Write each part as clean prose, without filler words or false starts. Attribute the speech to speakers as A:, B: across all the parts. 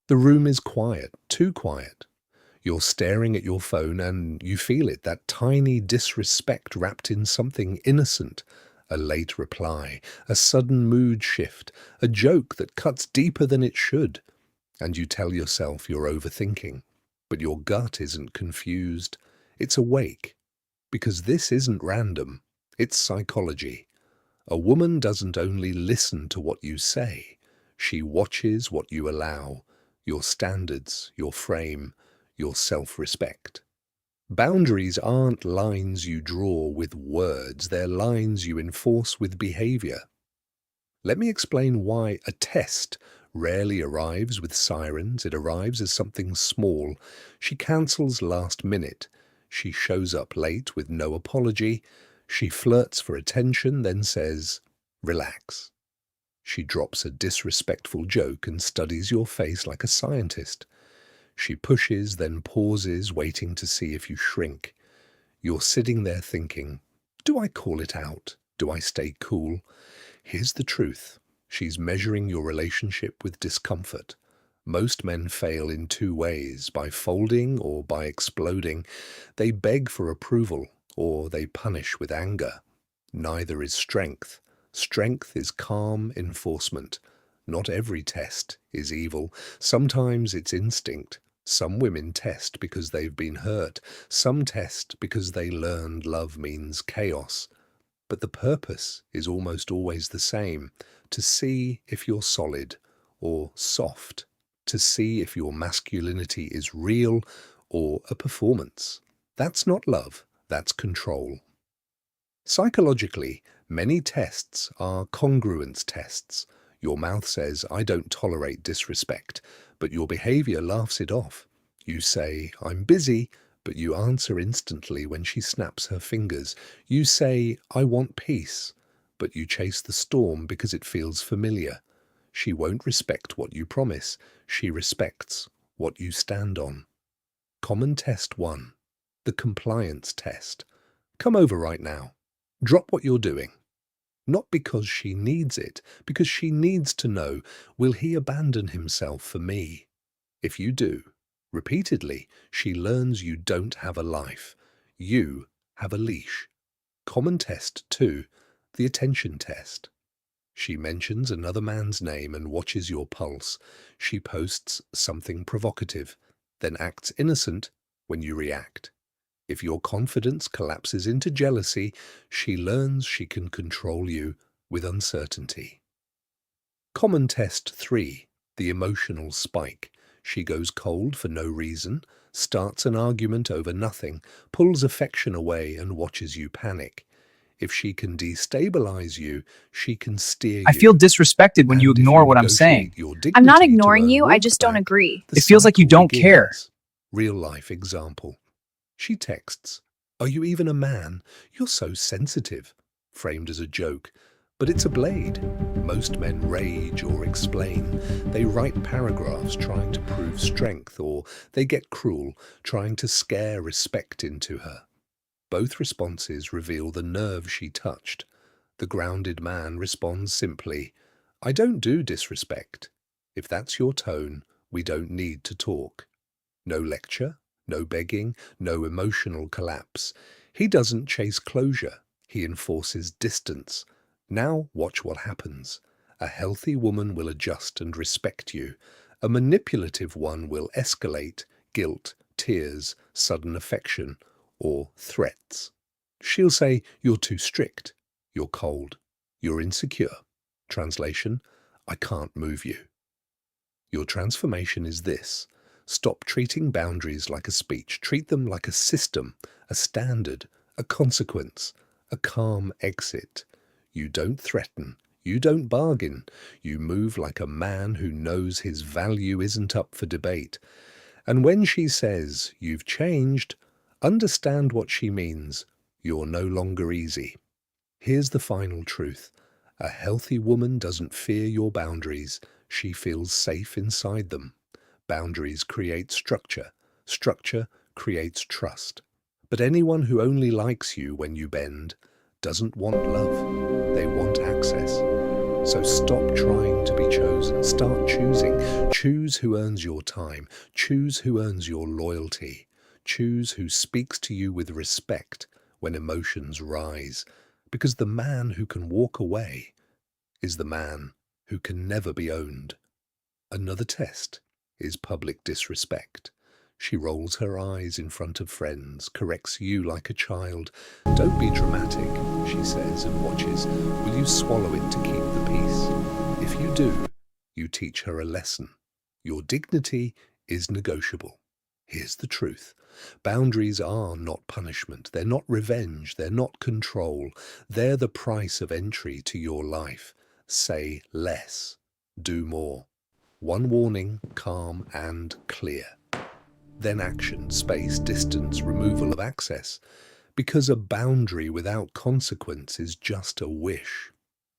A: The room is quiet, too quiet. You're staring at your phone and you feel it, that tiny disrespect wrapped in something innocent. A late reply, a sudden mood shift, a joke that cuts deeper than it should. And you tell yourself you're overthinking. But your gut isn't confused. It's awake. Because this isn't random. It's psychology. A woman doesn't only listen to what you say. She watches what you allow. Your standards, your frame, your self-respect. Boundaries aren't lines you draw with words, they're lines you enforce with behavior. Let me explain why a test rarely arrives with sirens. It arrives as something small. She cancels last minute. She shows up late with no apology. She flirts for attention, then says, "Relax." She drops a disrespectful joke and studies your face like a scientist. She pushes, then pauses, waiting to see if you shrink. You're sitting there thinking, do I call it out? Do I stay cool? Here's the truth. She's measuring your relationship with discomfort. Most men fail in two ways, by folding or by exploding. They beg for approval or they punish with anger. Neither is strength. Strength is calm enforcement. Not every test is evil. Sometimes it's instinct. Some women test because they've been hurt. Some test because they learned love means chaos. But the purpose is almost always the same, to see if you're solid or soft, to see if your masculinity is real or a performance. That's not love, that's control. Psychologically, many tests are congruence tests. Your mouth says, I don't tolerate disrespect, but your behavior laughs it off. You say, I'm busy, but you answer instantly when she snaps her fingers. You say, I want peace, but you chase the storm because it feels familiar. She won't respect what you promise. She respects what you stand on. Common test 1. The compliance test. Come over right now. Drop what you're doing. Not because she needs it, because she needs to know, will he abandon himself for me? If you do, repeatedly, she learns you don't have a life. You have a leash. Common test 2, the attention test. She mentions another man's name and watches your pulse. She posts something provocative, then acts innocent when you react. If your confidence collapses into jealousy, she learns she can control you with uncertainty. Common test 3, the emotional spike. She goes cold for no reason, starts an argument over nothing, pulls affection away and watches you panic. If she can destabilize you, she can steer
B: I feel
A: you.
B: disrespected when you
A: And if you
B: ignore what I'm saying.
A: negotiate your
C: I'm not
A: dignity to
C: ignoring
A: earn
C: you, I just don't
A: walkback,
C: agree.
A: the
B: It feels like you
A: cycle
B: don't care.
A: begins. Real life example. She texts, "Are you even a man? You're so sensitive," framed as a joke. But it's a blade. Most men rage or explain. They write paragraphs trying to prove strength, or they get cruel, trying to scare respect into her. Both responses reveal the nerve she touched. The grounded man responds simply, I don't do disrespect. If that's your tone, we don't need to talk. No lecture, no begging, no emotional collapse. He doesn't chase closure, he enforces distance. Now watch what happens. A healthy woman will adjust and respect you. A manipulative one will escalate guilt, tears, sudden affection, or threats. She'll say, you're too strict, you're cold, you're insecure. Translation, I can't move you. Your transformation is this. Stop treating boundaries like a speech. Treat them like a system, a standard, a consequence, a calm exit. You don't threaten. You don't bargain. You move like a man who knows his value isn't up for debate. And when she says, you've changed, understand what she means. You're no longer easy. Here's the final truth. A healthy woman doesn't fear your boundaries. She feels safe inside them. Boundaries create structure. Structure creates trust. But anyone who only likes you when you bend doesn't want love. They want access. So stop trying to be chosen. Start choosing. Choose who earns your time. Choose who earns your loyalty. Choose who speaks to you with respect when emotions rise. Because the man who can walk away is the man who can never be owned. Another test is public disrespect. She rolls her eyes in front of friends, corrects you like a child. Don't be dramatic, she says, and watches. Will you swallow it to keep the peace? If you do, you teach her a lesson. Your dignity is negotiable. Here's the truth. Boundaries are not punishment. They're not revenge. They're not control. They're the price of entry to your life. Say less. Do more. One warning, calm and clear. Then action, space, distance, removal of access. Because a boundary without consequence is just a wish.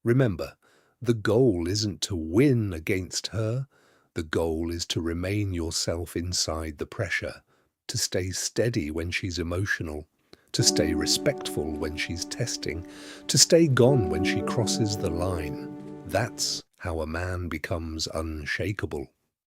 A: Remember, the goal isn't to win against her. The goal is to remain yourself inside the pressure, to stay steady when she's emotional, to stay respectful when she's testing, to stay gone when she crosses the line. That's how a man becomes unshakable.